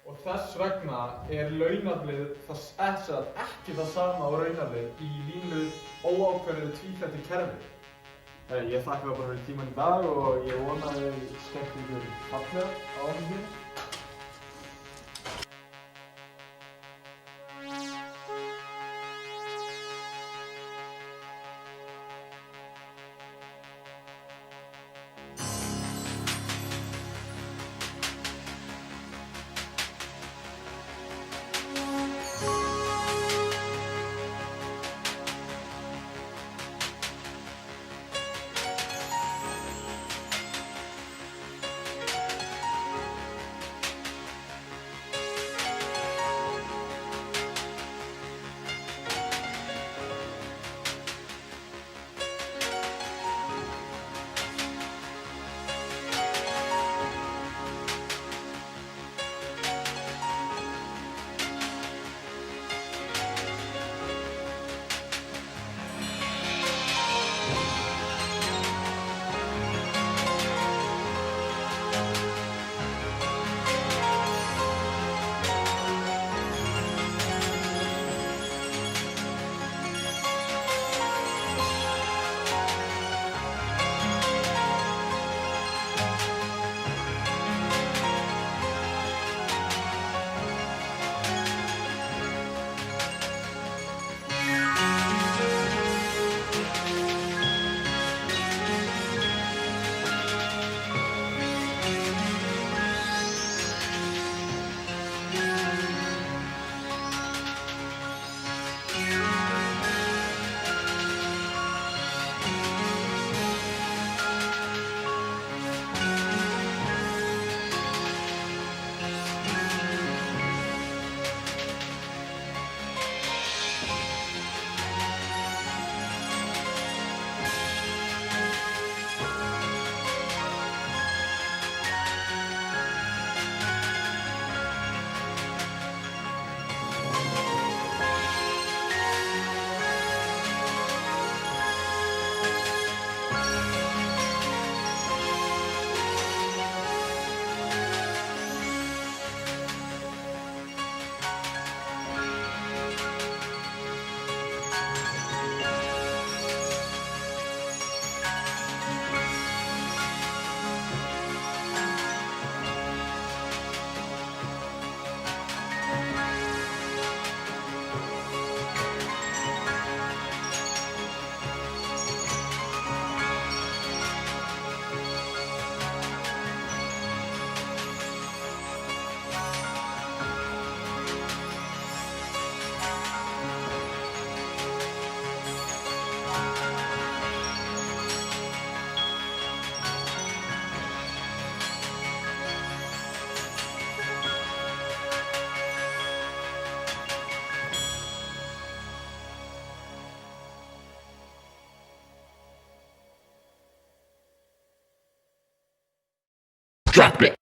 Og þess vegna launaflið ekki það sama og raunaflið í línu óákveðnu tvíþættu kerfi. Ég þakka bara fyrir tímann í dag og ég vona að þið skemmtu ykkur fallega á þessum tíma. Drop it.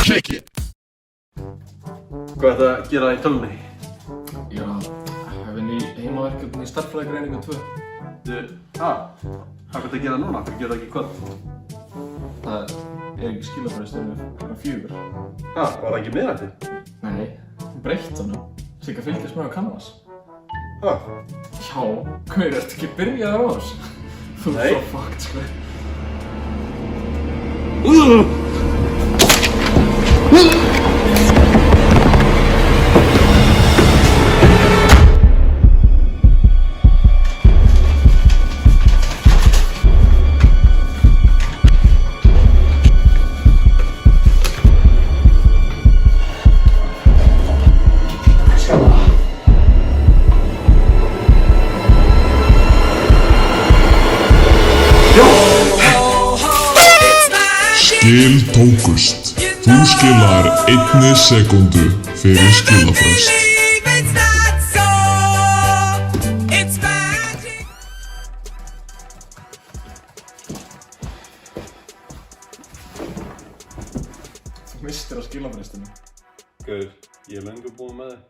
Shake it. Hvað er það að gera í tölunni? Já, hefði ný heimaverkefni í stærðfræðigreiningu 2. Hvað er þetta að gera núna? Hvað gera það ekki í kvöld? Það er ekki skilabræðstöðinu fyrir 4. Var það ekki miðnætti? Nei, breytt honum. Sigga fylgjast með á Canvas. Já, hvað ertu ekki byrjaður á þessu? Þú Nei. svo fucked, sko. Skil tókust. Þú skilar 1 sekúndu fyrir skilafrest. Þú Mistir á skilafrestinu. Gaur, ég löngu búinn með þig.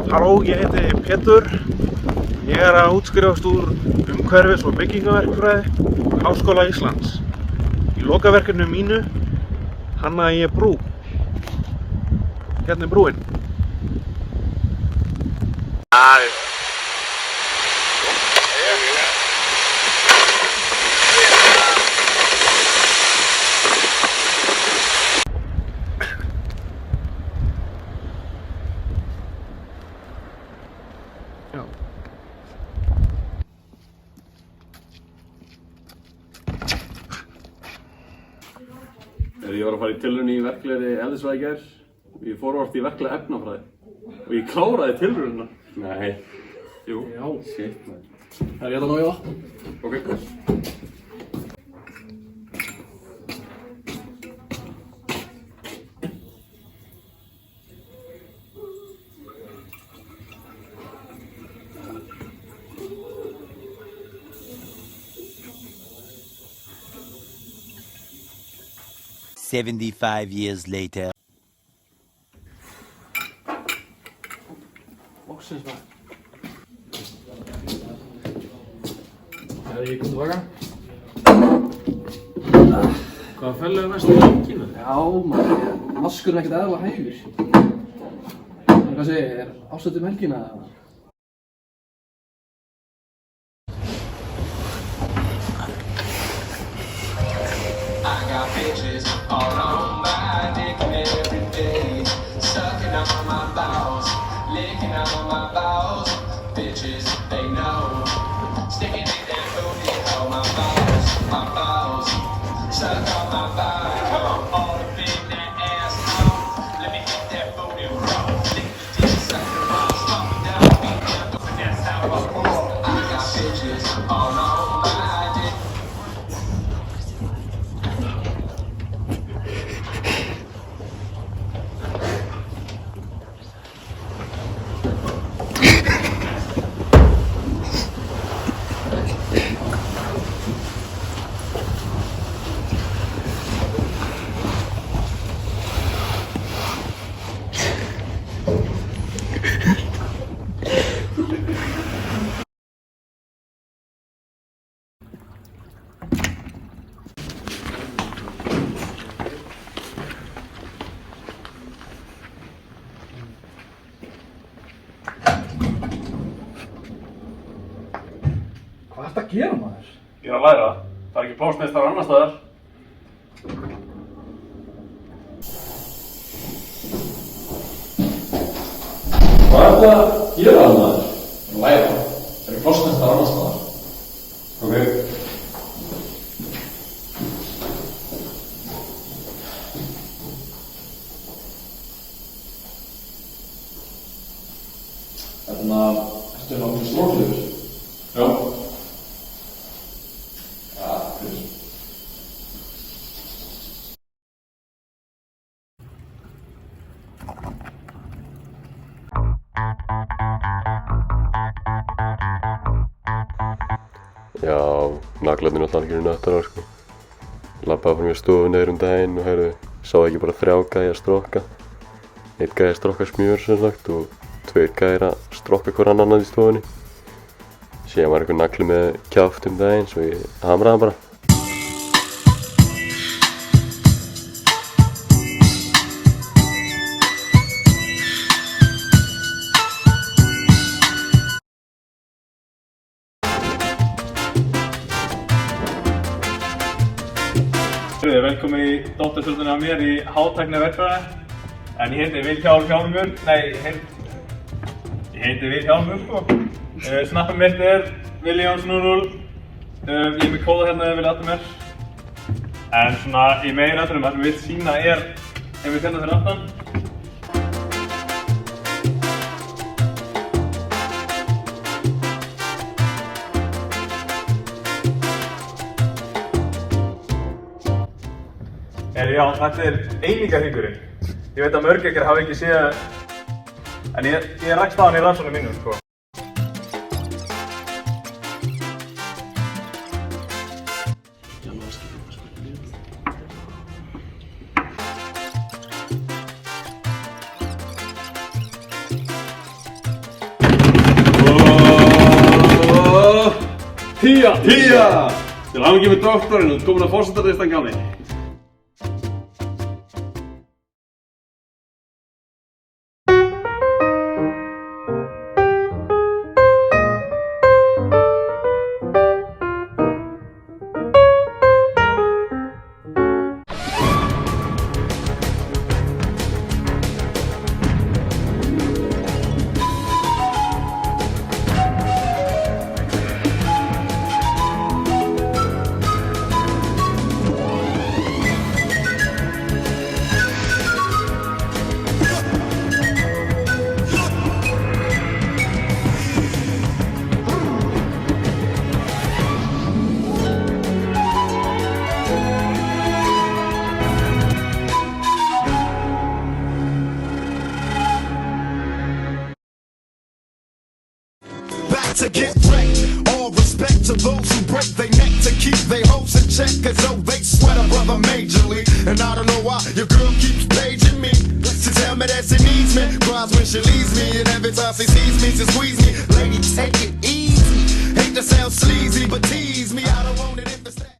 Halló, ég heiti Pétur. Ég að útskrifast úr umhverfis- og byggingaverkfræði Háskóla Íslands. Í lokaverkefni mínu hannaði ég brú. Hérna brúin. Ég var að fara í tilraun í verklegri eldisfræði í gær. Ég fór orðið í verklega efnafræði. Og ég kláraði tilraunina. Nei. Jú. Já. Shit, man. Það ég að ná í vatn. Ok. "75 years later." Loksins maður. Ég kom tilbaka. Hvað fellur næst í leikina? Já maður, vaskurinn ekkert eðla hægur. Hvað segir, ásættum helgina eða? Bitches all on my dick every day, sucking on my balls, licking on my balls. Bitches, they know, sticking in that booty on my balls, suck on my body, come on, all up in that asshole. Let me hit that booty roll, lick the dick, suck the balls, pump it down, beat down, and that's how I roll. I got bitches all on my dick. Hvað ertu að gera maður? Ég er að læra. Það er ekki plásmeistar annar staðar. Hvað ertu að gera maður? Læra. Það er plássnestar annars staðar. Ok. Ertu náttúrulega slókliður? Já. Já, fyrir. Já, naglarnir náttúrulega algjörðu nöttar sko. Labbaði frá mér stofu niður daginn og heyrðu, sá ekki bara 3 gæja að strokka. 1 gæja að strokka smjör sem sagt og 2 gæjar að strokka hver annan í stofunni. Síðan var einhver nagli með kjáft daginn svo ég hamraði hann bara. Velkomin í dóttarstjórnina af mér í hátækni verkfræði. En ég heiti Vilhjálmur, ég heiti Vilhjálmur sko. Snappið mitt er Williams00. Ég er með kóða hérna ef þið viljið aðta mér. En svona í meira aðturum það sem við vilt sína er einmitt hérna fyrir aftan. Já, þetta er einingahringurinn. Ég veit að mörg ykkar hafa ekki séð, en ég rakst á hann í rannsóknum mínum, sko. 10! Til hamingi með doktorinn, þú ert komin að forsetalistan gamli. To get wrecked, all respect to those who break their neck to keep their hopes in check, cause though they sweat a brother majorly. And I don't know why your girl keeps paging me to tell me that she needs me, cries when she leaves me, and every time she sees me, she squeeze me. Lady, take it easy, hate to sound sleazy, but tease me, I don't want it.